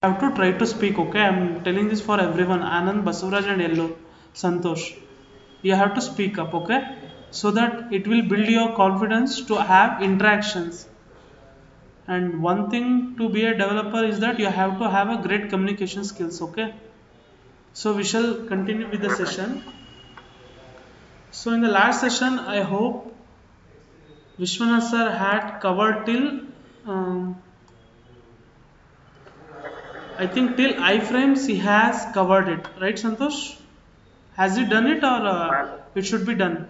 Have to try to speak, okay? I'm telling this for everyone. Anand, Basuraj, and Yellow, Santosh. You have to speak up, okay? So that it will build your confidence to have interactions. And one thing to be a developer is that you have to have a great communication skills, okay? So we shall continue with the session. So in the last session, I hope Vishwanath sir had covered till um, I think till iframes he has covered it, right, Santosh? Has he done it or it should be done?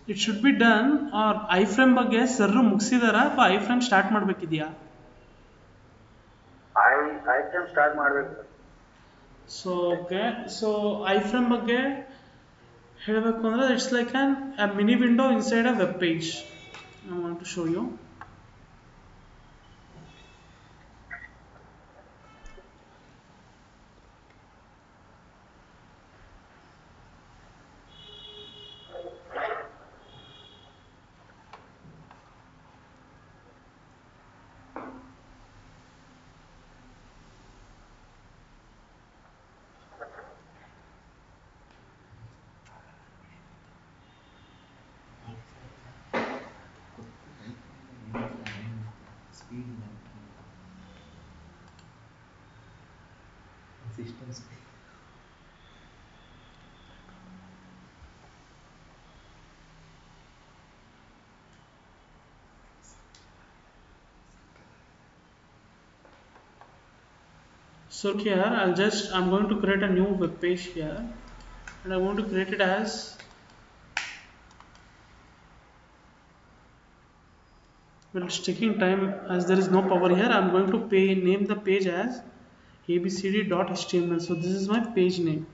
It should be done or iframe ಬಗ್ಗೆ sir ಮುಗಿಸಿದಾರ ಅಥವಾ iframe start ಮಾಡಬೇಕಿದೆಯಾ? ಐಫ್ರೇಮ್ start ಮಾಡಬೇಕು. So okay, so iframe ಬಗ್ಗೆ ಹೇಳಬೇಕು ಅಂದ್ರೆ it's like on a mini window inside a web page. I want to show you. So here I'm going to create a new web page here, and I want to create it as, well, it's taking time as there is no power here. I'm going to name the page as abcd.html. So this is my page name.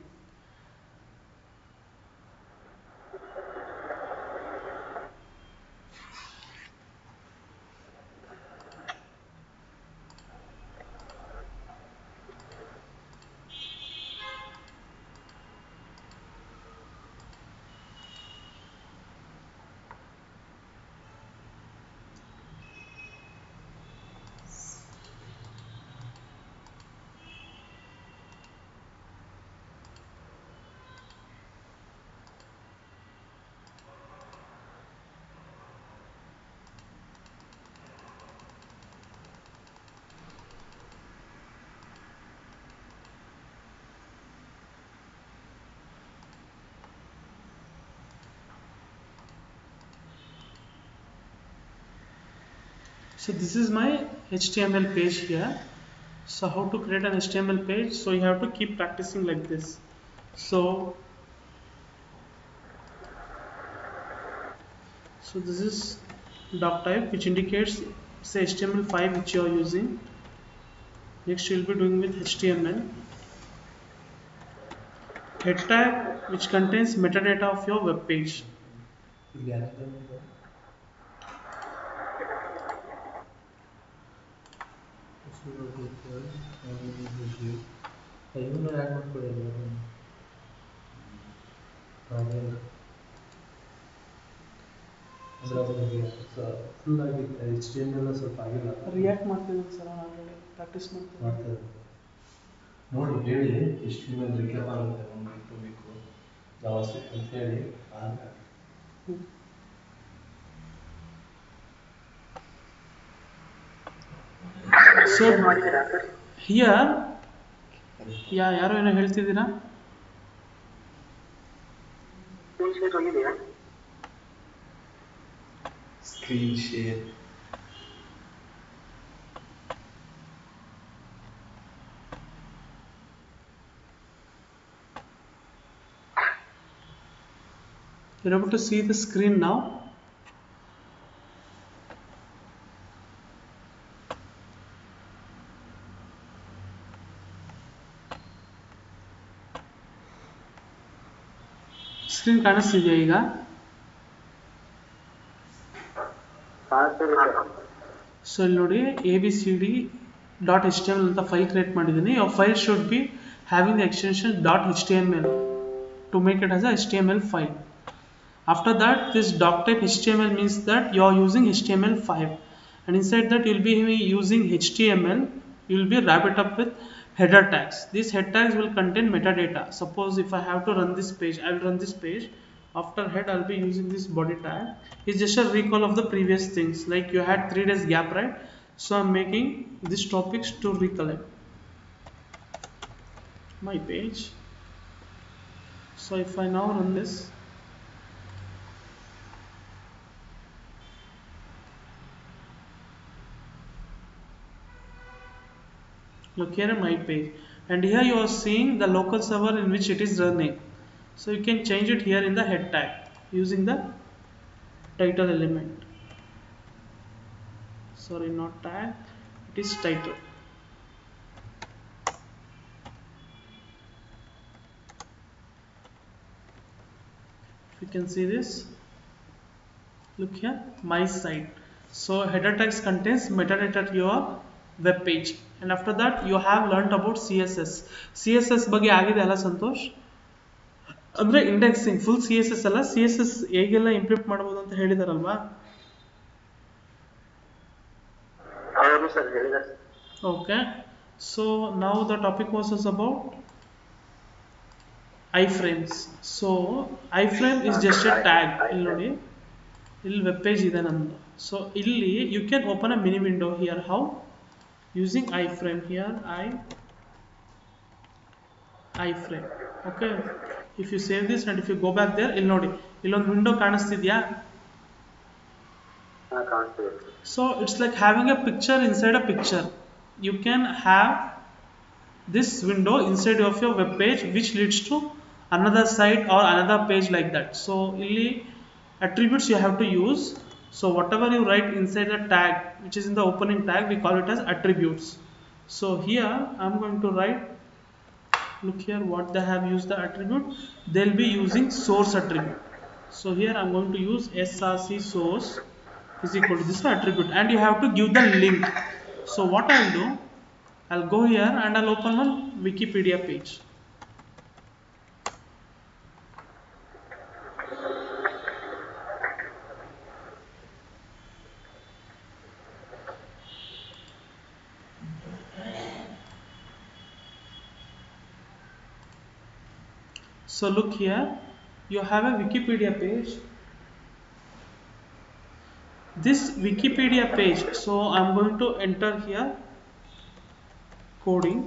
So this is my HTML page here. So how to create an HTML page? So you have to keep practicing like this. So this is doc type, which indicates say HTML5 which you are using. Next you will be doing with HTML. Head tag, which contains metadata of your web page. Full ಆಗಿತ್ತು H T M ಎಲ್ಲ ಸ್ವಲ್ಪ ಆಗಿಲ್ಲ react ಮಾಡ್ತಿದ್ದೀನಿ sir, already practice ಮಾಡ್ತೀನಿ. ನೋಡಿ ಹೇಳಿ H T M L recap ಆಗುತ್ತೆ 1 weak 2 week JavaScript ಅಂತ ಹೇಳಿ ಆಗ ಸೊ ಹಿಯರ್ ಯಾರೋ ಏನೋ ಹೇಳ್ತಿದ್ದೀರಾ? Screen share You're able to see the screen now. Screen ಕಾಣಿಸ್ತಿದೆಯಾ ಈಗ? ಸೊ ಇಲ್ಲಿ ನೋಡಿ abcd.html ಅಂತ ಫೈಲ್ ಕ್ರಿಯೇಟ್ ಮಾಡಿದ್ದೀನಿ. your file should be having the extension .html to make it as a HTML file. After that, this doc type HTML means that you are using HTML5, and inside that you'll be using HTML. You'll be wrap it up with header tags. These head tags will contain metadata. Suppose if I have to run this page, I will run this page. After head, I'll be using this body tag. It's just a recall of the previous things. Like you had 3 days gap, right? So I'm making these topics to recollect my page. So if I now run this, look here at my page, and here you are seeing the local server in which it is running. So you can change it here in the head tag using the title element. Sorry, not tag, it is title. If you can see this, look here, my site. So header tags contains metadata to your web page, and after that you have learnt about CSS. CSS ಬಗ್ಗೆ ಆಗಿದೆ ಅಲ್ಲ ಸಂತೋಷ್? ಅಂದ್ರೆ indexing full CSS ಅಲ್ಲ, CSS ಹೇಗೆಲ್ಲ implement ಮಾಡಬಹುದು ಅಂತ ಹೇಳಿದಾರಲ್ವಾ? ಹೌದು sir, ಹೇಳಿದ್ದಾರೆ. Okay, so now the topic was about iframes. So iframe is just a tag. ಇಲ್ಲಿ ನೋಡಿ, ಇಲ್ಲಿ ವೆಬ್ ಪೇಜ್ ಇದೆ ನಮ್ಮದು. ಸೊ ಇಲ್ಲಿ you can open a mini window here. How? using iframe. Here iframe. Okay, if you save this and if you go back there, ಇಲ್ಲಿ ನೋಡಿ, ಇಲ್ಲೊಂದು window ಕಾಣಿಸ್ತಿದ್ಯಾ? ಕಾಣಿಸ್ತಿದೆ. So it's like having a picture inside a picture. You can have this window inside of your web page which leads to another site or another page like that. So ಇಲ್ಲಿ attributes you have to use. So whatever you write inside the tag which is in the opening tag, we call it as attributes. So here I'm going to write, look here what they have used the attribute. They'll be using source attribute. So here I'm going to use src source is equal to this attribute, and you have to give the link. So what I'll do, I'll go here and I'll open one Wikipedia page. So look here, you have a Wikipedia page. This Wikipedia page, so I'm going to enter here coding.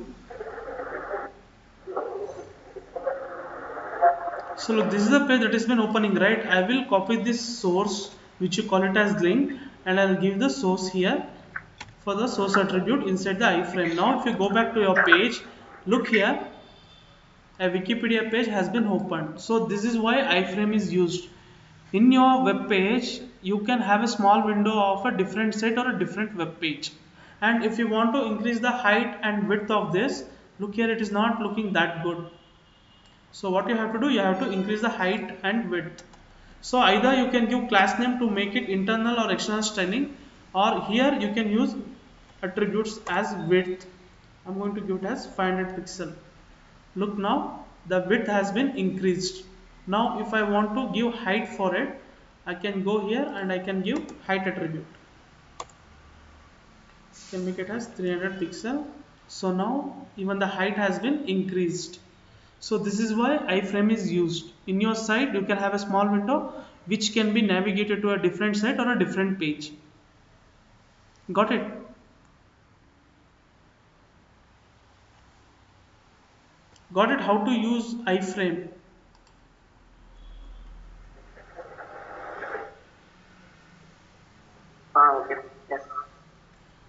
So look, this is the page that has been opening, right? I will copy this source which you call it as link, and I'll give the source here for the source attribute inside the iframe. Now if you go back to your page, look here, a Wikipedia page has been opened. So this is why iframe is used. In your web page, you can have a small window of a different site or a different web page. And if you want to increase the height and width of this, look here, it is not looking that good. So what you have to do, you have to increase the height and width. So either you can give class name to make it internal or external styling, or here you can use attributes as width. I'm going to give it as 500 pixel. Look, now the width has been increased. Now if I want to give height for it, I can go here and I can give height attribute. I can make it as 300 pixel. So now even the height has been increased. So this is why iframe is used. In your site, you can have a small window which can be navigated to a different site or a different page. Got it? Got it? How to use iframe? Okay. Yes.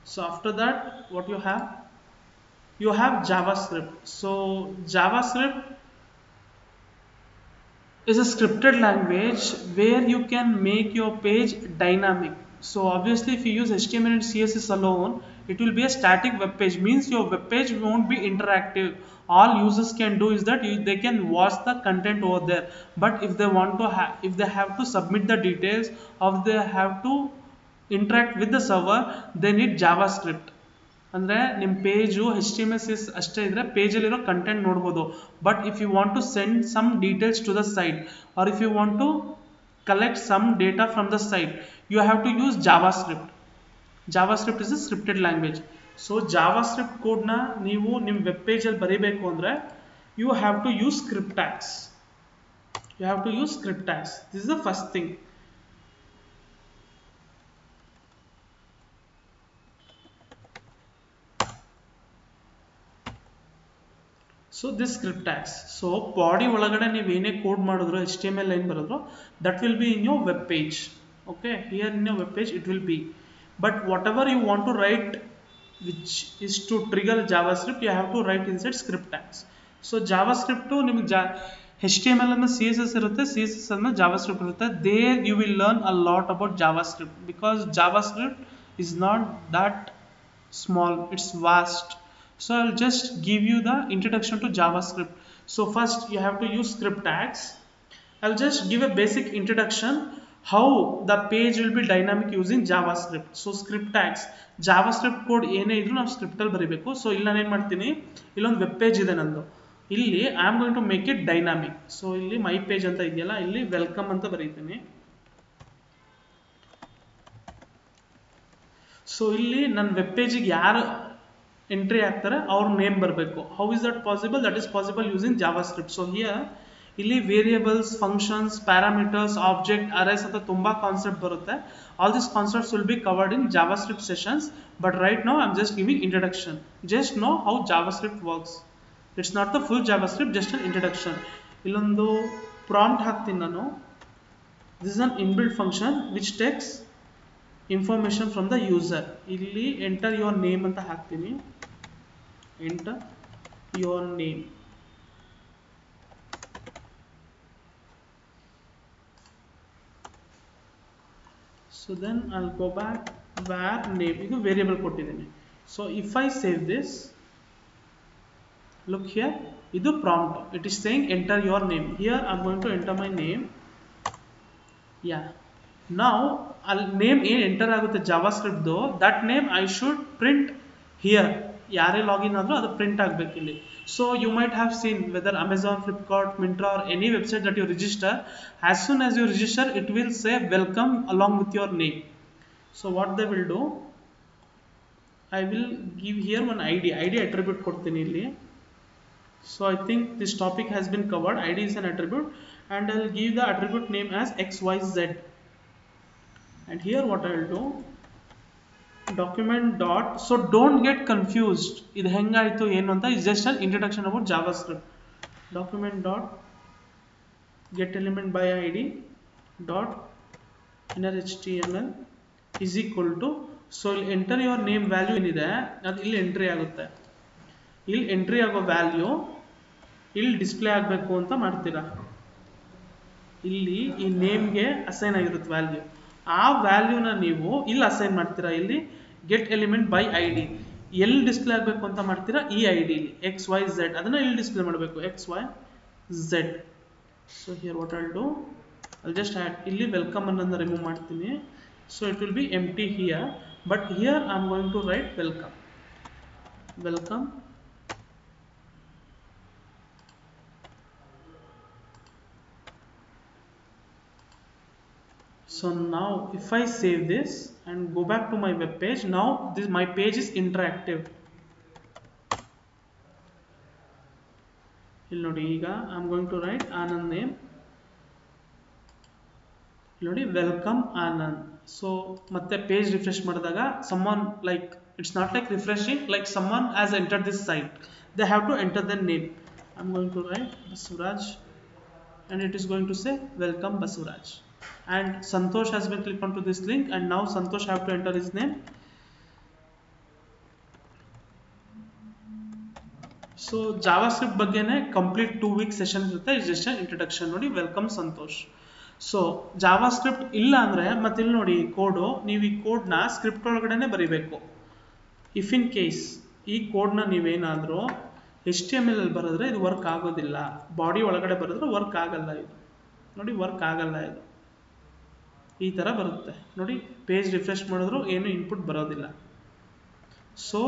So after that, what you have? You have JavaScript. So JavaScript is a scripted language where you can make your page dynamic. So obviously if you use HTML and CSS alone, it will be a static web page, means your web page won't be interactive. All users can do is that they can watch the content over there, but if they want to if they have to submit the details or they have to interact with the server, they need JavaScript. ಅಂದರೆ ನಿಮ್ಮ page HTML ಅಷ್ಟೇ ಇದ್ದರೆ ಪೇಜಲ್ಲಿರೋ content ನೋಡ್ಬೋದು. But if you want to send some details to the site, or if you want to collect some data from the site, you have to use JavaScript. JavaScript is a scripted language. So JavaScript code na ನೀವು ನಿಮ್ಮ web page ಅಲ್ಲಿ ಬರೀಬೇಕು ಅಂದ್ರೆ you have to use script tags. You have to use script tags. This is the first thing. So this script tags. So body ಒಳಗಡೆ ನೀವು ಏನೇ code ಮಾಡಿದ್ರು HTML line ಬರೆದ್ರು that will be in your web page. Okay, here in your web page it will be. But whatever you want to write which is to trigger JavaScript, you have to write inside script tags. So JavaScript ನಿಮಗೆ HTML and CSS ಇರುತ್ತೆ, CSS and JavaScript ಇರುತ್ತೆ. There you will learn a lot about JavaScript because JavaScript is not that small, it's vast. So I'll just give you the introduction to JavaScript. So first you have to use script tags. I'll just give a basic introduction how the page will be dynamic using JavaScript. So script tags, JavaScript code ಏನೇ ಇದ್ರೂ ನಾವು script ಅಲ್ಲಿ ಬರೀಬೇಕು. So ಇಲ್ಲಿ ನಾನು ಏನು ಮಾಡ್ತೀನಿ, ಇಲ್ಲೊಂದು ವೆಬ್ ಪೇಜ್ ಇದೆ ನಂದು, ಇಲ್ಲಿ I am going to make it dynamic. So ಇಲ್ಲಿ ಮೈ ಪೇಜ್ ಅಂತ ಇದೆಯಲ್ಲ, ಇಲ್ಲಿ ವೆಲ್ಕಮ್ ಅಂತ ಬರೀತೀನಿ. ಸೊ ಇಲ್ಲಿ ನನ್ನ ವೆಬ್ ಪೇಜಿಗೆ ಯಾರು ಎಂಟ್ರಿ ಆಗ್ತಾರೆ ಅವ್ರ ನೇಮ್ ಬರಬೇಕು. How is that possible? That is possible using JavaScript. So here ಇಲ್ಲಿ variables, functions, parameters, object, arrays ಅಂತ ತುಂಬಾ ಕಾನ್ಸೆಪ್ಟ್ ಬರುತ್ತೆ. All this concepts will be covered in JavaScript sessions, but right now I am just giving introduction. Just know how JavaScript works. It's not the full JavaScript, just an introduction. ಇಲ್ಲೊಂದು prompt ಹಾಕ್ತೀನಿ ನಾನು. This is an inbuilt function which takes information from the user. ಇಲ್ಲಿ enter your name ಅಂತ ಹಾಕ್ತೀನಿ. Enter your name. So then I'll go back where name ಇದು variable ಕೊಟ್ಟಿದ್ದೀನಿ. So if I save this, look here, ಇದು prompt. It is saying enter your name. Here I'm going to enter my name. Yeah. Now ಅಲ್ಲಿ name ಏನು enter ಆಗುತ್ತೆ ಜಾವಾಸ್ಕ್ರಿಪ್ಟ್ದು, that name I should print here. ಯಾರೇ login ಆದರೂ ಅದು print ಆಗಬೇಕು ಇಲ್ಲಿ. So you might have seen whether Amazon, Flipkart, Myntra or any website that you register, as soon as you register it will say welcome along with your name. So what they will do, I will give here one ID attribute ಕೊಡ್ತೀನಿ ಇಲ್ಲಿ. So I think this topic has been covered. ID is an attribute and I will give the attribute name as XYZ. And here what I will do, document dot, so don't get confused ಇದು ಹೆಂಗಾಯಿತು ಏನು ಅಂತ, is just an introduction about JavaScript. Document dot get element by ID dot inner HTML is equal to, so ಇಲ್ಲಿ enter your name value ಏನಿದೆ ಅದು ಇಲ್ಲಿ entry ಆಗುತ್ತೆ. ಇಲ್ಲಿ entry ಆಗೋ ವ್ಯಾಲ್ಯೂ ಇಲ್ಲಿ ಡಿಸ್ಪ್ಲೇ ಆಗಬೇಕು ಅಂತ ಮಾಡ್ತೀರಾ. ಇಲ್ಲಿ ಈ ನೇಮ್ಗೆ ಅಸೈನ್ ಆಗಿರುತ್ತೆ ವ್ಯಾಲ್ಯೂ, ಆ ವ್ಯಾಲ್ಯೂನ ನೀವು ಇಲ್ಲಿ ಅಸೈನ್ ಮಾಡ್ತೀರಾ. ಇಲ್ಲಿ get element by I D ಎಲ್ಲಿ ಡಿಸ್ಪ್ಲೇ ಆಗಬೇಕು ಅಂತ ಮಾಡ್ತೀರಾ, ಈ ಐ ಡಿಲಿ XYZ ಅದನ್ನು ಇಲ್ಲಿ ಡಿಸ್ಪ್ಲೇ ಮಾಡಬೇಕು, XYZ. So here what I'll do, I'll just add ಇಲ್ಲಿ ವೆಲ್ಕಮ್ ಅನ್ನೋದನ್ನ ರಿಮೂವ್ ಮಾಡ್ತೀನಿ. So it will be empty here, but here I am going to write welcome. Welcome. So now if I save this and go back to my web page, now this my page is interactive. ಇಲ್ಲಿ ನೋಡಿ, ಈಗ I am going to write Anand name. ಇಲ್ಲಿ ನೋಡಿ welcome Anand. So ಮತ್ತೆ page refresh ಮಾಡಿದಾಗ someone, like it's not like refreshing, like someone has entered this site, they have to enter their name. I am going to write Basuraj and it is going to say welcome Basuraj. And Santosh has been clicked onto this link and now Santosh have to enter his name. So JavaScript ಬಗ್ಗೆನೇ complete 2 week session ಇರುತ್ತೆ. It's just introduction. ನೋಡಿ welcome Santosh. So JavaScript ಇಲ್ಲ ಅಂದರೆ ಮತ್ತೆ ಇಲ್ಲಿ ನೋಡಿ ಕೋಡು, ನೀವು ಈ ಕೋಡ್ನ ಸ್ಕ್ರಿಪ್ಟ್ ಒಳಗಡೆನೆ ಬರೀಬೇಕು. ಇಫ್ ಇನ್ ಕೇಸ್ ಈ ಕೋಡ್ನ ನೀವೇನಾದರೂ HTML ಅಲ್ಲಿ ಬರೆದ್ರೆ ಇದು ವರ್ಕ್ ಆಗೋದಿಲ್ಲ, ಬಾಡಿ ಒಳಗಡೆ ಬರೆದ್ರೆ ವರ್ಕ್ ಆಗಲ್ಲ. ಇದು ನೋಡಿ ವರ್ಕ್ ಆಗಲ್ಲ, ಇದು ಈ ಥರ ಬರುತ್ತೆ. ನೋಡಿ ಪೇಜ್ ರಿಫ್ರೆಶ್ ಮಾಡಿದ್ರು ಏನು ಇನ್ಪುಟ್ ಬರೋದಿಲ್ಲ. So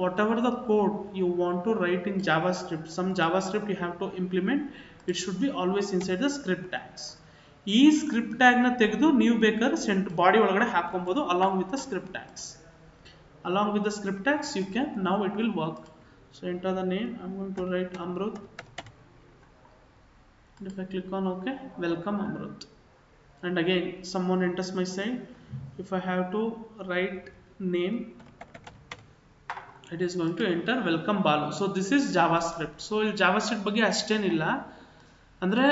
whatever the code you want to write in JavaScript, some JavaScript you have to implement, it should be always inside the script tags. ಈ ಸ್ಕ್ರಿಪ್ಟ್ ಟ್ಯಾಗ್ನ ತೆಗೆದು ನೀವು ಬೇಕಾದ್ರೆ ಬಾಡಿ ಒಳಗಡೆ ಹಾಕೊಬೋದು along with the script tags. Along with the script tags, you can now it will work. So enter the name. I'm going to write Amrut. And if I click on OK, welcome Amrut. And again, someone enters my site. If I have to write name, it is going to enter welcome Balu. So this is JavaScript. So ಇಲ್ಲಿ JavaScript ಬಗ್ಗೆ ಅಷ್ಟೇನಿಲ್ಲ, ಅಂದರೆ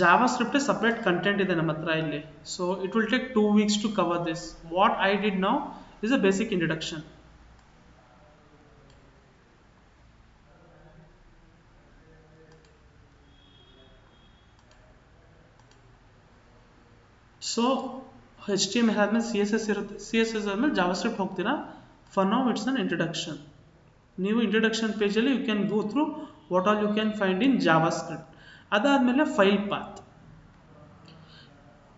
JavaScript separate content ಇದೆ ನಮ್ಮ ಹತ್ರ ಇಲ್ಲಿ. So it will take 2 weeks to cover this. What I did now is a basic introduction. So HTML ಆದಮೇಲೆ CSS ಇರುತ್ತೆ, CSS ಆದಮೇಲೆ JavaScript ಹೋಗ್ತೀರಾ. For now it's an introduction. ನೀವು ಇಂಟ್ರಡಕ್ಷನ್ ಪೇಜಲ್ಲಿ you can go through what all you can find in JavaScript. ಅದಾದಮೇಲೆ file path.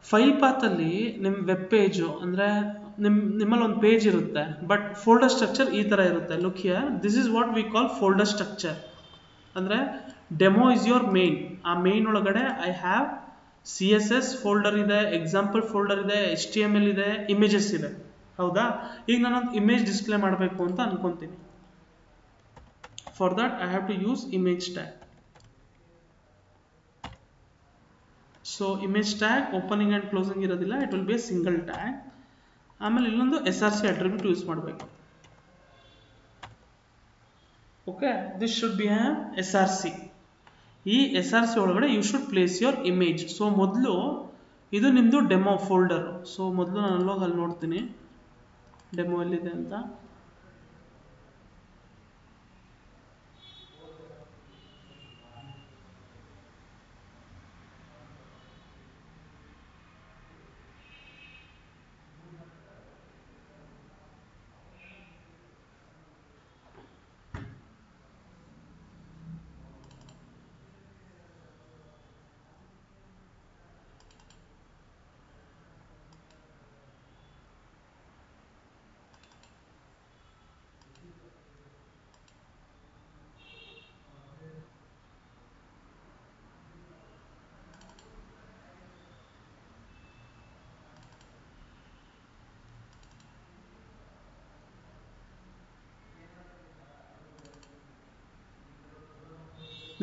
File ಪಾತಲ್ಲಿ ನಿಮ್ಮ web page ಅಂದರೆ ನಿಮ್ಮಲ್ಲಿ ಒಂದು ಪೇಜ್ ಇರುತ್ತೆ, ಬಟ್ ಫೋಲ್ಡರ್ ಸ್ಟ್ರಕ್ಚರ್ ಈ ಥರ ಇರುತ್ತೆ. Look here, this is what we call folder structure. ಅಂದರೆ ಡೆಮೋ ಇಸ್ ಯೋರ್ ಮೇನ್. ಆ ಮೇನ್ ಒಳಗಡೆ ಐ ಹ್ಯಾವ್ CSS ಫೋಲ್ಡರ್ ಇದೆ, ಎಕ್ಸಾಂಪಲ್ ಫೋಲ್ಡರ್ ಇದೆ, HTML ಇದೆ, ಇಮೇಜಸ್ ಇದೆ. ಹೌದಾ? ಈಗ ನಾನೊಂದು ಇಮೇಜ್ ಡಿಸ್ಪ್ಲೇ ಮಾಡಬೇಕು ಅಂತ ಅನ್ಕೊಂತೀನಿ. For that I have to use image tag. So image tag opening and closing ಇರೋದಿಲ್ಲ, it will be a single tag. ಆಮೇಲೆ ಇಲ್ಲೊಂದು SRC ಅಟ್ರಿಬ್ಯೂಟ್ ಯೂಸ್ ಮಾಡಬೇಕು. Okay, this should be on SRC. ಈ SRC ಒಳಗಡೆ you should place your image. So ಮೊದಲು ಇದು ನಿಮ್ಮದು demo folder. So ಮೊದಲು ನಾನು ಅಲ್ಲಿ ನೋಡ್ತೀನಿ ಡೆಮೋ ಎಲ್ಲಿದೆ ಅಂತ.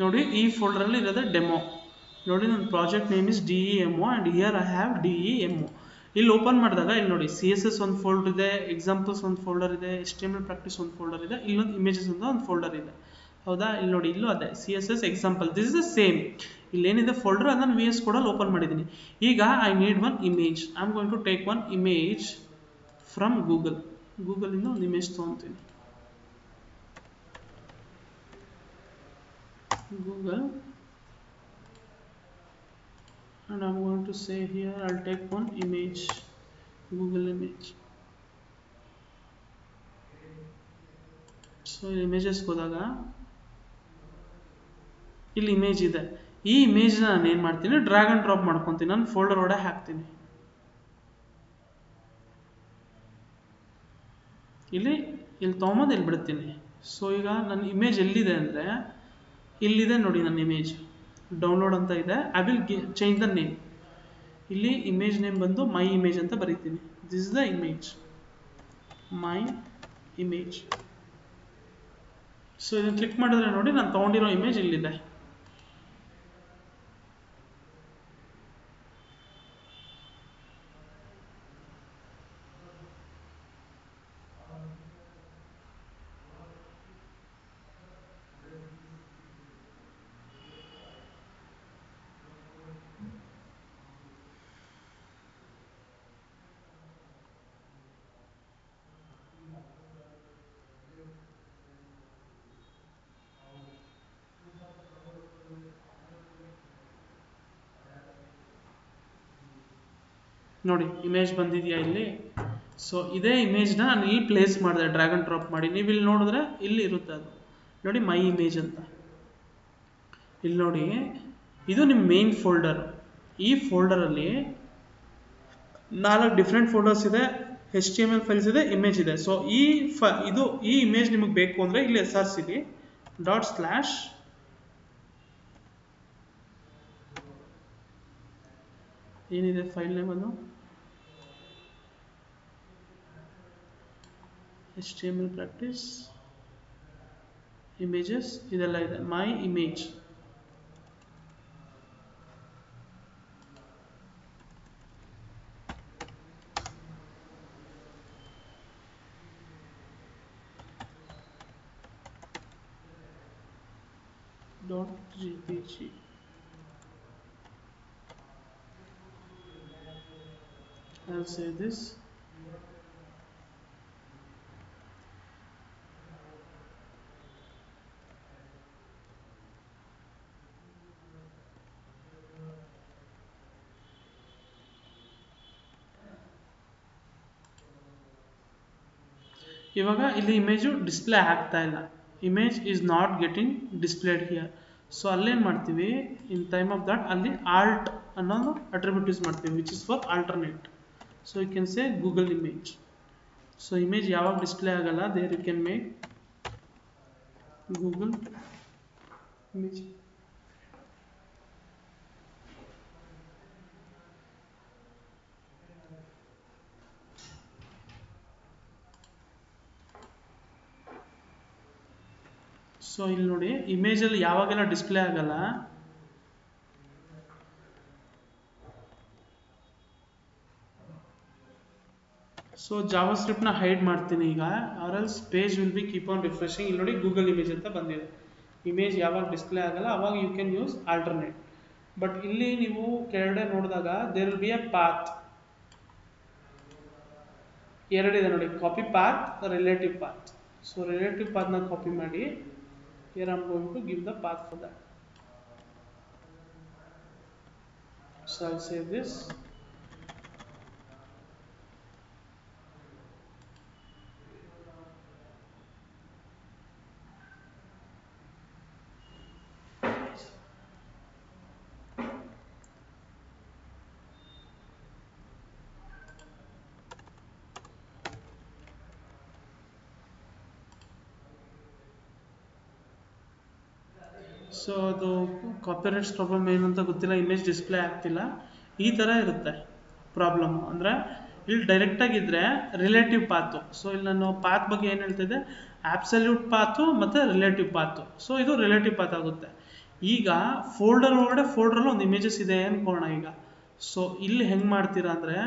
ನೋಡಿ, ಈ ಫೋಲ್ಡರಲ್ಲಿ ಇರೋದು ಡೆಮೋ. ನೋಡಿ, ನನ್ನ project name is DEMO and here I have DEMO. ಇಲ್ಲಿ ಓಪನ್ ಮಾಡಿದಾಗ ಇಲ್ಲಿ ನೋಡಿ CSS ಒಂದು ಫೋಲ್ಡರ್ ಇದೆ, ಎಕ್ಸಾಂಪಲ್ಸ್ ಒಂದು ಫೋಲ್ಡರ್ ಇದೆ, HTML ಪ್ರಾಕ್ಟೀಸ್ ಒಂದು ಫೋಲ್ಡರ್ ಇದೆ, ಇಲ್ಲೊಂದು ಇಮೇಜಸ್ ಅಂತ ಒಂದು ಫೋಲ್ಡರ್ ಇದೆ. ಹೌದಾ? ಇಲ್ಲಿ ನೋಡಿ, ಇಲ್ಲೂ ಅದೇ CSS example. This is the same. ಇಲ್ಲೇನಿದೆ ಫೋಲ್ಡರ್ ಅದನ್ನು VS ಕೋಡಲ್ಲಿ ಓಪನ್ ಮಾಡಿದ್ದೀನಿ. ಈಗ I need one image. I am going to take one image from ಗೂಗಲಿಂದ ಒಂದು ಇಮೇಜ್ ತೊಗೊತೀನಿ. Google, and I'm going to say here I'll take one image, Google image. So images ಹೋದಾಗ ಇಲ್ಲಿ image ಇದೆ. ಈ ಇಮೇಜ್ನ ನಾನು ಏನು ಮಾಡ್ತೀನಿ, ಡ್ರ್ಯಾಗ್ ಆ್ಯಂಡ್ ಡ್ರಾಪ್ ಮಾಡ್ಕೊತೀನಿ, ನಾನು ಫೋಲ್ಡರ್ ಒಳಗೆ ಹಾಕ್ತೀನಿ. ಇಲ್ಲಿ ತೊಗೊಂಬಂದು ಇಲ್ಲಿ ಬಿಡ್ತೀನಿ. ಸೊ ಈಗ ನನ್ನ ಇಮೇಜ್ ಎಲ್ಲಿದೆ ಅಂದರೆ ಇಲ್ಲಿದೆ ನೋಡಿ, ನನ್ನ ಇಮೇಜ್ ಡೌನ್ಲೋಡ್ ಅಂತ ಇದೆ. I will change the name. ಇಲ್ಲಿ ಇಮೇಜ್ ನೇಮ್ ಬಂದು ಮೈ ಇಮೇಜ್ ಅಂತ ಬರೀತೀನಿ. This is the image, my image. So ಇದನ್ನು ಕ್ಲಿಕ್ ಮಾಡಿದ್ರೆ ನೋಡಿ, ನಾನು ತೊಗೊಂಡಿರೋ ಇಮೇಜ್ ಇಲ್ಲಿದೆ. ನೋಡಿ, ಇಮೇಜ್ ಬಂದಿದೆಯಾ ಇಲ್ಲಿ. ಸೊ ಇದೇ ಇಮೇಜ್ನ ನಾನು ಇಲ್ಲಿ ಪ್ಲೇಸ್ ಮಾಡಿದೆ, ಡ್ರ್ಯಾಗ್ ಆ್ಯಂಡ್ ಡ್ರಾಪ್ ಮಾಡಿ. ನೀವು ಇಲ್ಲಿ ನೋಡಿದ್ರೆ ಇಲ್ಲಿ ಇರುತ್ತೆ ಅದು ನೋಡಿ, ಮೈ ಇಮೇಜ್ ಅಂತ. ಇಲ್ಲಿ ನೋಡಿ, ಇದು ನಿಮ್ಮ ಮೇನ್ ಫೋಲ್ಡರ್. ಈ ಫೋಲ್ಡರಲ್ಲಿ 4 ಡಿಫ್ರೆಂಟ್ ಫೋಲ್ಡರ್ಸ್ ಇದೆ, HTML ಫೈಲ್ಸ್ ಇದೆ, ಇಮೇಜ್ ಇದೆ. ಸೊ ಈ ಇಮೇಜ್ ನಿಮಗೆ ಬೇಕು ಅಂದರೆ ಇಲ್ಲಿ SRCಲಿ ಏನಿದೆ ಫೈಲ್ ನೇಮ್ ಅದು HTML ಪ್ರಾಕ್ಟೀಸ್ ಇಮೇಜಸ್ ಇದೆಲ್ಲ ಇದೆ ಮೈ image .jpg I'll say this ಇವಾಗ ಇಲ್ಲಿ ಇಮೇಜು ಡಿಸ್ಪ್ಲೇ ಆಗ್ತಾ ಇಲ್ಲ image is not getting displayed here so ಅಲ್ಲೇನು ಮಾಡ್ತೀವಿ ಇನ್ ಟೈಮ್ ಆಫ್ ದಟ್ ಅಲ್ಲಿ ಆಲ್ಟ್ ಅನ್ನೋದು ಅಟ್ರಿಬ್ಯೂಟ್ ಯೂಸ್ ಮಾಡ್ತೀವಿ which is for alternate so you can say Google image so image ಯಾವಾಗ ಡಿಸ್ಪ್ಲೇ ಆಗಲ್ಲ there you can make Google image so ಇಲ್ಲಿ ನೋಡಿ ಇಮೇಜಲ್ಲಿ ಯಾವಾಗೆಲ್ಲ ಡಿಸ್ಪ್ಲೇ ಆಗಲ್ಲ ಸೊ ಜಾವಾ ಸ್ಕ್ರಿಪ್ಟ್ನ ಹೈಡ್ ಮಾಡ್ತೀನಿ ಈಗ or else page will be keep on refreshing ಇಲ್ಲಿ ನೋಡಿ ಗೂಗಲ್ ಇಮೇಜ್ ಅಂತ ಬಂದಿದೆ ಇಮೇಜ್ ಯಾವಾಗ ಡಿಸ್ಪ್ಲೇ ಆಗಲ್ಲ ಅವಾಗ you can use alternate but ಇಲ್ಲಿ ನೀವು ಕೆಳಗಡೆ ನೋಡಿದಾಗ there will be a path ಎರಡಿದೆ ನೋಡಿ copy path relative path so relative ಪಾತ್ನ ಕಾಪಿ ಮಾಡಿ here I'm going to give the path for that so I'll save this so ಅದು copyrights problem ಏನು ಅಂತ ಗೊತ್ತಿಲ್ಲ ಇಮೇಜ್ ಡಿಸ್ಪ್ಲೇ ಆಗ್ತಿಲ್ಲ ಈ ಥರ ಇರುತ್ತೆ ಪ್ರಾಬ್ಲಮ್ಮು ಅಂದರೆ ಇಲ್ಲಿ ಡೈರೆಕ್ಟಾಗಿದ್ದರೆ ರಿಲೇಟಿವ್ ಪಾತು ಸೊ ಇಲ್ಲಿ ನಾನು ಪಾತ್ ಬಗ್ಗೆ ಏನು ಹೇಳ್ತಿದ್ದೆ ಆಬ್ಸಲ್ಯೂಟ್ ಪಾತು ಮತ್ತು ರಿಲೇಟಿವ್ ಪಾತು ಸೊ ಇದು ರಿಲೇಟಿವ್ ಪಾತ್ ಆಗುತ್ತೆ ಈಗ ಫೋಲ್ಡರ್ ಒಳಗಡೆ ಫೋಲ್ಡರಲ್ಲಿ ಒಂದು ಇಮೇಜಸ್ ಇದೆ ಅನ್ಕೋಣ ಈಗ ಸೊ ಇಲ್ಲಿ ಹೆಂಗೆ ಮಾಡ್ತೀರಾ ಅಂದರೆ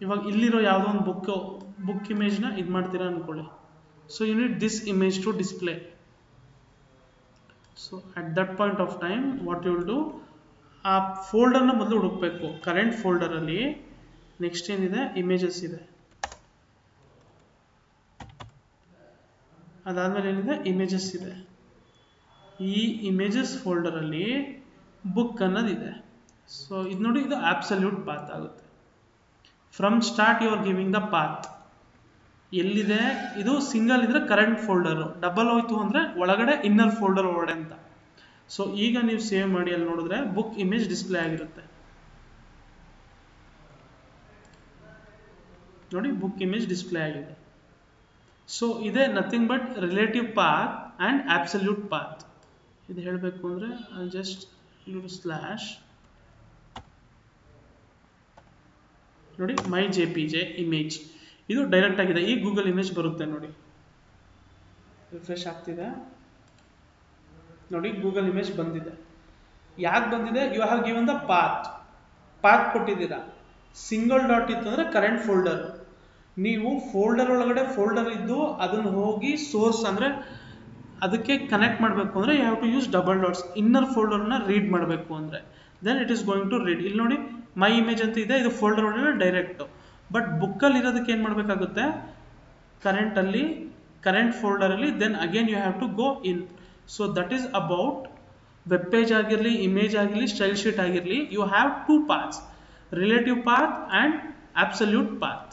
ಇವಾಗ ಇಲ್ಲಿರೋ ಯಾವುದೋ ಒಂದು ಬುಕ್ ಇಮೇಜ್ನ ಇದು ಮಾಡ್ತೀರಾ ಅಂದ್ಕೊಳ್ಳಿ so you need this image to display so at that point of time what you will do ಆ ಫೋಲ್ಡರ್ನ ಮೊದಲು ಹುಡುಕಬೇಕು ಕರೆಂಟ್ ಫೋಲ್ಡರಲ್ಲಿ ನೆಕ್ಸ್ಟ್ ಏನಿದೆ ಇಮೇಜಸ್ ಇದೆ ಅದಾದಮೇಲೆ ಏನಿದೆ ಇಮೇಜಸ್ ಇದೆ ಈ ಇಮೇಜಸ್ ಫೋಲ್ಡರಲ್ಲಿ ಬುಕ್ ಅನ್ನೋದಿದೆ ಸೊ ಇದು ನೋಡಿ ಇದು ಆಬ್ಸಲ್ಯೂಟ್ ಪಾತ್ ಆಗುತ್ತೆ from start you are giving the path ಎಲ್ಲಿದೆ ಇದು ಸಿಂಗಲ್ ಇದ್ರೆ ಕರೆಂಟ್ ಫೋಲ್ಡರು ಡಬಲ್ ಹೋಯ್ತು ಅಂದರೆ ಒಳಗಡೆ ಇನ್ನರ್ ಫೋಲ್ಡರ್ ಒಳಗಡೆ ಅಂತ ಸೊ ಈಗ ನೀವು ಸೇವ್ ಮಾಡಿ ಅಲ್ಲಿ ನೋಡಿದ್ರೆ ಬುಕ್ ಇಮೇಜ್ ಡಿಸ್ಪ್ಲೇ ಆಗಿರುತ್ತೆ ನೋಡಿ ಬುಕ್ ಇಮೇಜ್ ಡಿಸ್ಪ್ಲೇ ಆಗಿದೆ ಸೊ ಇದೆ nothing but relative path and absolute path ಇದು ಹೇಳಬೇಕು ಅಂದರೆ ಜಸ್ಟ್ ಸ್ಲ್ಯಾಶ್ ನೋಡಿ ಮೈ ಜೆ ಇಮೇಜ್ ಇದು ಡೈರೆಕ್ಟ್ ಆಗಿದೆ ಈ ಗೂಗಲ್ ಇಮೇಜ್ ಬರುತ್ತೆ ನೋಡಿ ರಿಫ್ರೆಶ್ ಆಗ್ತಿದೆ ನೋಡಿ ಗೂಗಲ್ ಇಮೇಜ್ ಬಂದಿದೆ ಯಾಕೆ ಬಂದಿದೆ you have given the path ಕೊಟ್ಟಿದ್ದೀರಾ ಸಿಂಗಲ್ ಡಾಟ್ ಇತ್ತು ಅಂದರೆ ಕರೆಂಟ್ ಫೋಲ್ಡರ್ ನೀವು ಫೋಲ್ಡರ್ ಒಳಗಡೆ ಫೋಲ್ಡರ್ ಇದ್ದು ಅದನ್ನು ಹೋಗಿ ಸೋರ್ಸ್ ಅಂದರೆ ಅದಕ್ಕೆ ಕನೆಕ್ಟ್ ಮಾಡಬೇಕು ಅಂದರೆ you have to use double dots inner ಫೋಲ್ಡರ್ನ ರೀಡ್ ಮಾಡಬೇಕು ಅಂದರೆ then it is going to read ಇಲ್ಲಿ ನೋಡಿ ಮೈ ಇಮೇಜ್ ಅಂತ ಇದೆ ಇದು ಫೋಲ್ಡರ್ ಒಳಗಡೆ ಡೈರೆಕ್ಟು ಬಟ್ ಬುಕ್ಕಲ್ಲಿ ಇರೋದಕ್ಕೆ ಏನು ಮಾಡಬೇಕಾಗುತ್ತೆ ಕರೆಂಟ್ ಫೋಲ್ಡರಲ್ಲಿ then again you have to go in so that is about web page ಆಗಿರಲಿ ಇಮೇಜ್ ಆಗಿರಲಿ ಸ್ಟೈಲ್ ಶೀಟ್ ಆಗಿರಲಿ you have two paths relative path and absolute path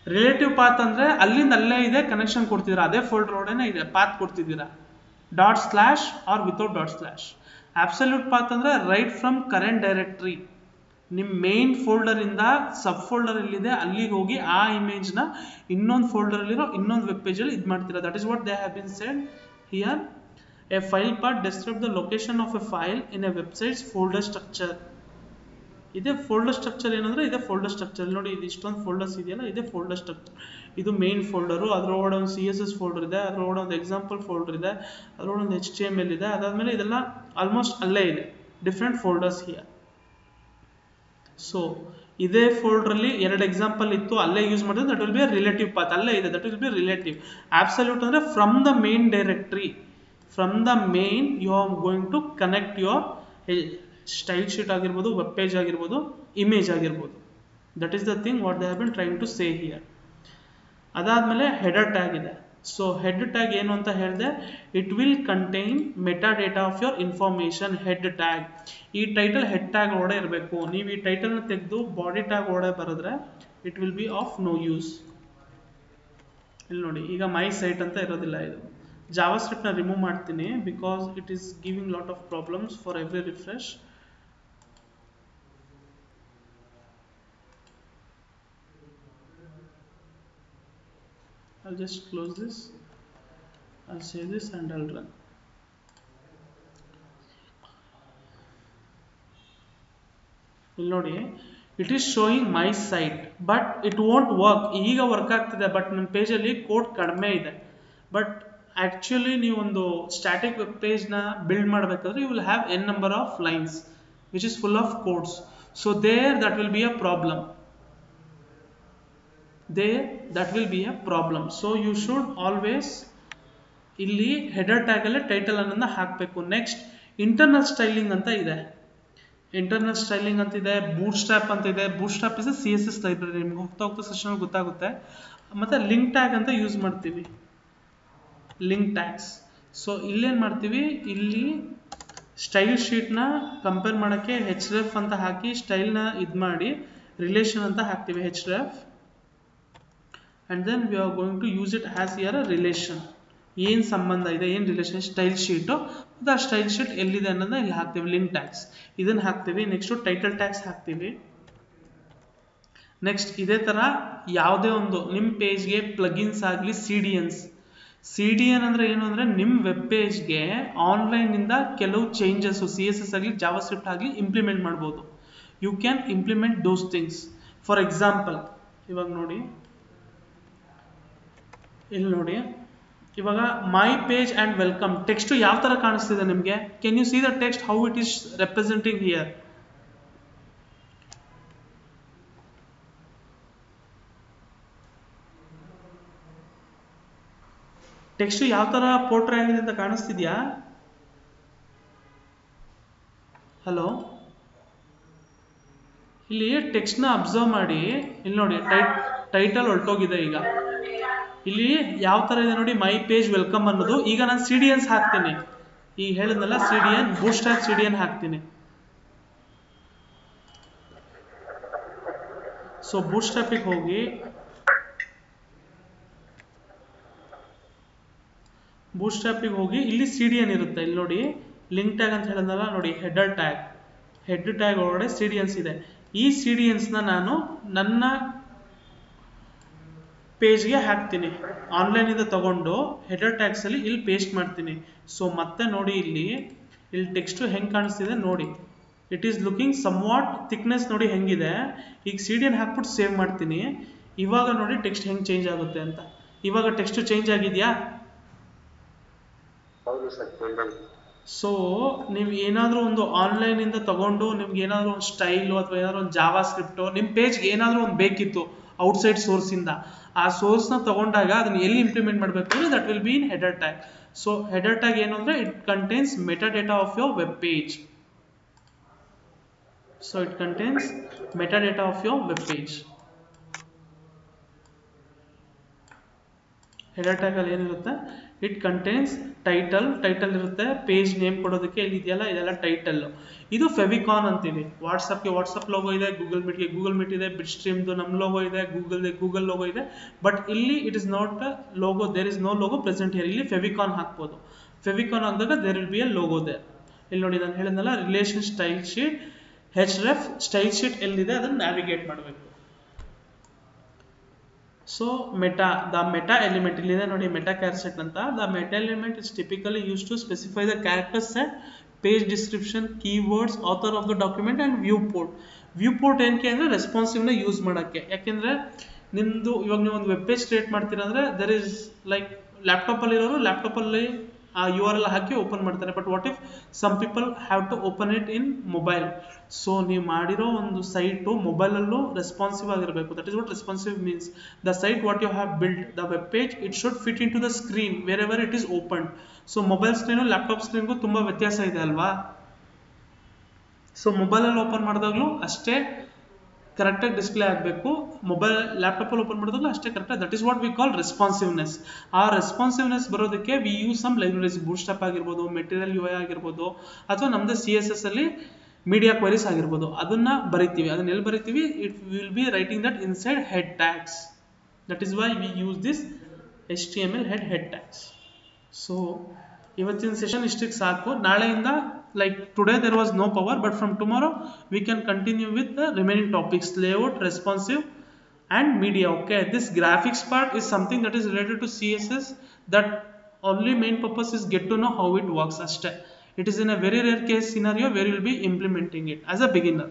relative path ಅಂದರೆ ಅಲ್ಲಿಂದ ಅಲ್ಲೇ ಇದೆ ಕನೆಕ್ಷನ್ ಕೊಡ್ತಿದ್ದೀರಾ ಅದೇ ಫೋಲ್ಡರ್ ಒಳಗಡೆ ಇದೆ ಪಾತ್ ಕೊಡ್ತಿದ್ದೀರಾ dot slash or without dot slash absolute path ಅಂದರೆ ರೈಟ್ ಫ್ರಮ್ ಕರೆಂಟ್ ಡೈರೆಕ್ಟ್ರಿ ನಿಮ್ಮ ಮೇನ್ ಫೋಲ್ಡರಿಂದ ಸಬ್ ಫೋಲ್ಡರ್ ಎಲ್ಲಿದೆ ಅಲ್ಲಿಗೆ ಹೋಗಿ ಆ ಇಮೇಜ್ನ ಇನ್ನೊಂದು ಫೋಲ್ಡರಲ್ಲಿರೋ ಇನ್ನೊಂದು ವೆಬ್ ಪೇಜಲ್ಲಿ ಇದು ಮಾಡ್ತೀರಾ that is what they have bin shed here A file path describes the location of a file in a website's folder structure ಇದೇ ಫೋಲ್ಡರ್ ಸ್ಟ್ರಕ್ಚರ್ ಏನಂದ್ರೆ ಇದೆ ಫೋಲ್ಡರ್ ಸ್ಟ್ರಕ್ಚರ್ ನೋಡಿ, ಇದು ಇಷ್ಟೊಂದು ಫೋಲ್ಡರ್ಸ್ ಇದೆಯಲ್ಲ, ಇದೇ ಫೋಲ್ಡರ್ ಸ್ಟ್ರಕ್ಚರ್. ಇದು ಮೇನ್ ಫೋಲ್ಡರು, ಅದರೊಳಗಡೆ ಒಂದು CSS ಫೋಲ್ಡರ್ ಇದೆ, ಅದರೊಳಗಡೆ ಒಂದು ಎಕ್ಸಾಂಪಲ್ ಫೋಲ್ಡರ್ ಇದೆ, ಅದರೊಳಗೆ ಒಂದು HTML ಇದೆ, ಅದಾದಮೇಲೆ ಇದೆಲ್ಲ ಆಲ್ಮೋಸ್ಟ್ ಅಲ್ಲೇ ಇದೆ, ಡಿಫ್ರೆಂಟ್ ಫೋಲ್ಡರ್ಸ್ ಹಿಯರ್. ಸೊ ಇದೇ ಫೋಲ್ಡ್ರಲ್ಲಿ ಎರಡು ಎಕ್ಸಾಂಪಲ್ ಇತ್ತು, ಅಲ್ಲೇ ಯೂಸ್ ಮಾಡಿದ್ರೆ that will be a relative path, ಅಲ್ಲೇ ಇದೆ, that will be relative. Absolute ಅಂದರೆ from the main directory, from the main you are going to connect your style sheet ಆಗಿರ್ಬೋದು, web page ಆಗಿರ್ಬೋದು, ಇಮೇಜ್ ಆಗಿರ್ಬೋದು. That is the thing what they have been trying to say here. ಅದಾದಮೇಲೆ header tag ಇದೆ. So head tag ಏನು ಅಂತ ಹೇಳಿದೆ, it will contain meta data of your information. Head tag, ಈ title head tag ಒಳಗಡೆ ಇರಬೇಕು. ನೀವು ಈ ಟೈಟಲ್ನ ತೆಗೆದು ಬಾಡಿ ಟ್ಯಾಗ್ ಒಳಗಡೆ ಬರೆದ್ರೆ it will be of no use. ಇಲ್ಲಿ ನೋಡಿ, ಈಗ ಮೈ ಸೈಟ್ ಅಂತ ಇರೋದಿಲ್ಲ, ಇದು ಜಾವಾ ಸ್ಕ್ರಿಪ್ಟ್ನ ರಿಮೂವ್ ಮಾಡ್ತೀನಿ because it is giving lot of problems for every refresh. I'll just close this, I'll save this and I'll run. ಇಲ್ಲಿ ನೋಡಿ, it is showing my site but it won't work. ಈಗ work ಆಗ್ತಿದೆ but ನನ್ನ ಪೇಜಲ್ಲಿ code ಕಡಿಮೆ ಇದೆ. But actually ನೀವೊಂದು static web ಪೇಜ್ನ ಬಿಲ್ಡ್ ಮಾಡಬೇಕಾದ್ರೆ you will have n number of lines which is full of codes. So that will be a problem. that will be a problem. So you should always ಇಲ್ಲಿ header ಟ್ಯಾಗಲ್ಲೇ title ಅನ್ನೋದನ್ನ ಹಾಕಬೇಕು. Next internal styling ಅಂತ ಇದೆ. Internal styling ಅಂತಿದೆ, boot strap ಅಂತ ಇದೆ. Boot strap is CSS library, ನಿಮ್ಗೆ ಹೋಗ್ತಾ ಹೋಗ್ತಾ ಸೆಷನ್ ಗೊತ್ತಾಗುತ್ತೆ. ಮತ್ತು ಲಿಂಕ್ ಟ್ಯಾಗ್ ಅಂತ ಯೂಸ್ ಮಾಡ್ತೀವಿ, ಲಿಂಕ್ ಟ್ಯಾಗ್ಸ್. ಸೊ ಇಲ್ಲೇನು ಮಾಡ್ತೀವಿ, ಇಲ್ಲಿ ಸ್ಟೈಲ್ ಶೀಟ್ನ ಕಂಪೇರ್ ಮಾಡೋಕ್ಕೆ href ಅಂತ ಹಾಕಿ ಸ್ಟೈಲ್ನ ಇದು ಮಾಡಿ ರಿಲೇಷನ್ ಅಂತ ಹಾಕ್ತೀವಿ, href. and then we are going to use it as here a relation. ಏನು ಸಂಬಂಧ ಇದೆ, ಏನು ರಿಲೇಷನ್, ಸ್ಟೈಲ್ ಶೀಟು, ಮತ್ತು ಆ ಸ್ಟೈಲ್ ಶೀಟ್ ಎಲ್ಲಿದೆ ಅನ್ನೋದನ್ನ ಇಲ್ಲಿ ಹಾಕ್ತೀವಿ, ಲಿಂಕ್ ಟ್ಯಾಗ್ಸ್ ಇದನ್ನು ಹಾಕ್ತೀವಿ. ನೆಕ್ಸ್ಟು ಟೈಟಲ್ ಟ್ಯಾಗ್ಸ್ ಹಾಕ್ತೀವಿ. ನೆಕ್ಸ್ಟ್ ಇದೇ ಥರ ಯಾವುದೇ ಒಂದು ನಿಮ್ಮ ಪೇಜ್ಗೆ ಪ್ಲಗಿನ್ಸ್ ಆಗಲಿ, CDN ಅಂದರೆ ಏನು ಅಂದರೆ ನಿಮ್ಮ ವೆಬ್ ಪೇಜ್ಗೆ ಆನ್ಲೈನಿಂದ ಕೆಲವು ಚೇಂಜಸ್ಸು CSS ಆಗಲಿ ಜಾವಾ ಸ್ಕ್ರಿಪ್ಟ್ ಆಗಲಿ ಇಂಪ್ಲಿಮೆಂಟ್ ಮಾಡ್ಬೋದು. You can implement those things. For example ಇವಾಗ ನೋಡಿ, ಇಲ್ಲಿ ನೋಡಿ, ಇವಾಗ my page and welcome text ಯಾವ ಥರ ಕಾಣಿಸ್ತಿದೆ ನಿಮಗೆ? Can you see the text how it is representing here? Text ಯಾವ ಥರ ಪೋರ್ಟ್ರೇ ಆಗಿದೆ ಅಂತ ಕಾಣಿಸ್ತಿದ್ಯಾ? ಹಲೋ, ಇಲ್ಲಿ ಟೆಕ್ಸ್ಟ್ನ ಅಬ್ಸರ್ವ್ ಮಾಡಿ. ಇಲ್ಲಿ ನೋಡಿ, ಟೈಟಲ್ ಹೊರಟೋಗಿದೆ. ಈಗ ಇಲ್ಲಿ ಯಾವ ಥರ ಇದೆ ನೋಡಿ, ಮೈ ಪೇಜ್ ವೆಲ್ಕಮ್ ಅನ್ನೋದು. ಈಗ ನಾನು CDNs ಹಾಕ್ತೀನಿ, ಈಗ ಹೇಳಿದ್ನಲ್ಲ CDN, ಬೂಟ್ಸ್ಟ್ರ್ಯಾಪ್ CDN ಹಾಕ್ತೀನಿ. ಸೊ ಬೂಟ್ಸ್ಟ್ರ್ಯಾಪಿಗೆ ಹೋಗಿ ಇಲ್ಲಿ CDN ಇರುತ್ತೆ. ಇಲ್ಲಿ ನೋಡಿ, ಲಿಂಕ್ ಟ್ಯಾಗ್ ಅಂತ ಹೇಳಿದ್ನಲ್ಲ ನೋಡಿ, ಹೆಡ್ ಟ್ಯಾಗ್ ಒಳಗಡೆ CDNs ಇದೆ. ಈ CDNsನ ನಾನು ನನ್ನ ಪೇಜ್ಗೆ ಹಾಕ್ತೀನಿ, ಆನ್ಲೈನಿಂದ ತಗೊಂಡು ಹೆಡರ್ ಟ್ಯಾಗ್ಸಲ್ಲಿ ಇಲ್ಲಿ ಪೇಸ್ಟ್ ಮಾಡ್ತೀನಿ. ಸೊ ಮತ್ತೆ ನೋಡಿ, ಇಲ್ಲಿ ಟೆಕ್ಸ್ಟು ಹೆಂಗೆ ಕಾಣಿಸ್ತಿದೆ ನೋಡಿ, it is looking somewhat thickness ನೋಡಿ ಹೆಂಗಿದೆ. ಈಗ CDN ಹಾಕ್ಬಿಟ್ಟು ಸೇವ್ ಮಾಡ್ತೀನಿ. ಇವಾಗ ನೋಡಿ ಟೆಕ್ಸ್ಟ್ ಹೆಂಗೆ ಚೇಂಜ್ ಆಗುತ್ತೆ ಅಂತ. ಇವಾಗ ಟೆಕ್ಸ್ಟು ಚೇಂಜ್ ಆಗಿದೆಯಾ? ಸೊ ನೀವು ಏನಾದರೂ ಒಂದು ಆನ್ಲೈನಿಂದ ತಗೊಂಡು ನಿಮ್ಗೆ ಏನಾದರೂ ಒಂದು ಸ್ಟೈಲು ಅಥವಾ ಏನಾದರೂ ಒಂದು ಜಾವಾ ಸ್ಕ್ರಿಪ್ಟು ನಿಮ್ಮ ಪೇಜ್ಗೆ ಏನಾದರೂ ಒಂದು ಬೇಕಿತ್ತು ಔಟ್ಸೈಡ್ ಸೋರ್ಸಿಂದ, ಆ ಸೋರ್ಸ್ನ ತಗೊಂಡಾಗ ಅದನ್ನು ಎಲ್ಲಿ ಇಂಪ್ಲಿಮೆಂಟ್ ಮಾಡಬೇಕು ಅಂದರೆ that will be in header tag. So header tag ಏನು ಅಂದರೆ it contains meta data of your web page. So it contains meta data of your web page. Header ಟ್ಯಾಗಲ್ಲಿ ಏನಿರುತ್ತೆ, ಇಟ್ ಕಂಟೈನ್ಸ್ ಟೈಟಲ್ ಇರುತ್ತೆ, page name ಕೊಡೋದಕ್ಕೆ ಇಲ್ಲಿ ಇದೆಯಲ್ಲ, ಇದೆಲ್ಲ title. ಇದು ಫೆವಿಕಾನ್ ಅಂತೀವಿ. ವಾಟ್ಸಪ್ ಲೋಗೋ ಇದೆ, ಗೂಗಲ್ ಮೀಟ್ ಇದೆ, ಬಿಟ್ ಸ್ಟ್ರೀಮ್ದು ನಮ್ಮ ಲೋಗೋ ಇದೆ, ಗೂಗಲ್ ಲೋಗೋ ಇದೆ. ಬಟ್ ಇಲ್ಲಿ it is not a logo, there is no logo present here. ಇಲ್ಲಿ ಫೆವಿಕಾನ್ ಹಾಕ್ಬೋದು. ಫೆವಿಕಾನ್ ಹಾಕಿದಾಗ there will be a logo there. ಇಲ್ಲಿ ನೋಡಿ, ನಾನು ಹೇಳಿದ್ನಲ್ಲ relation style sheet, href style sheet ಎಲ್ಲಿದೆ ಅದನ್ನು ನ್ಯಾವಿಗೇಟ್ ಮಾಡಬೇಕು. ಸೊ the meta element ಇಲ್ಲಿದೆ ನೋಡಿ, ಮೆಟಾ ಕ್ಯಾರ್ ಸೆಟ್ ಅಂತ. The meta element is typically use to specify the character set, page description, keywords, author of the document and viewport. Viewport ಏನಕ್ಕೆ ಅಂದರೆ ರೆಸ್ಪಾನ್ಸಿವ್ನ use ಮಾಡೋಕ್ಕೆ. ಯಾಕೆಂದರೆ ನಿಮ್ಮದು ಇವಾಗ ನೀವು ಒಂದು ವೆಬ್ ಪೇಜ್ ಕ್ರಿಯೇಟ್ ಮಾಡ್ತೀರಾ ಅಂದರೆ ದರ್ ಇಸ್ ಲೈಕ್ ಲ್ಯಾಪ್ಟಾಪಲ್ಲಿರೋರು ಲ್ಯಾಪ್ಟಾಪಲ್ಲಿ ಆ ಯು ಆರ್ ಎಲ್ ಹಾಕಿ ಓಪನ್ ಮಾಡ್ತಾರೆ. But what if some people have to open it in mobile. So ನೀವು ಮಾಡಿರೋ ಒಂದು ಸೈಟು ಮೊಬೈಲಲ್ಲೂ ರೆಸ್ಪಾನ್ಸಿವ್ ಆಗಿರಬೇಕು. That is what responsive means. The site what you have built, the web page, it should fit into the screen wherever it is open. So mobile screen laptop ಸ್ಕ್ರೀನ್ಗೂ ತುಂಬ ವ್ಯತ್ಯಾಸ ಇದೆ ಅಲ್ವಾ. So ಮೊಬೈಲಲ್ಲಿ open ಮಾಡಿದಾಗಲೂ ಅಷ್ಟೇ ಕರೆಕ್ಟಾಗಿ display ಆಗಬೇಕು, mobile ಲ್ಯಾಪ್ಟಾಪಲ್ಲಿ ಓಪನ್ ಮಾಡಿದಾಗಲೂ ಅಷ್ಟೇ ಕರೆಕ್ಟಾಗಿ. That is what we call responsiveness. ಆ ರೆಸ್ಪಾನ್ಸಿವ್ನೆಸ್ ಬರೋದಕ್ಕೆ ವಿ ಯೂಸ್ ಸಮ್ ಲೈಬ್ರರೀಸ್, ಬೂಟ್ಸ್ಟ್ರಾಪ್ ಆಗಿರ್ಬೋದು, ಮೆಟೀರಿಯಲ್ UI ಆಗಿರ್ಬೋದು, ಅಥವಾ ನಮ್ಮದೇ CSS ಅಲ್ಲಿ ಮೀಡಿಯಾ ಕ್ವರೀಸ್ ಆಗಿರ್ಬೋದು, ಅದನ್ನು ಬರಿತೀವಿ. ಅದನ್ನ ಎಲ್ಲಿ ಬರಿತೀವಿ? It will be writing that inside head tags. That is why we use this HTML head tags. So ಇವತ್ತಿನ ಸೆಷನ್ ಇಷ್ಟಕ್ಕೆ ಸಾಕು. ನಾಳೆಯಿಂದ like today there was no power, but from tomorrow we can continue with the remaining topics: layout, responsive and media. Okay, this graphics part is something that is related to CSS, that only main purpose is get to know how it works. It is in a very rare case scenario where you will be implementing it as a beginner.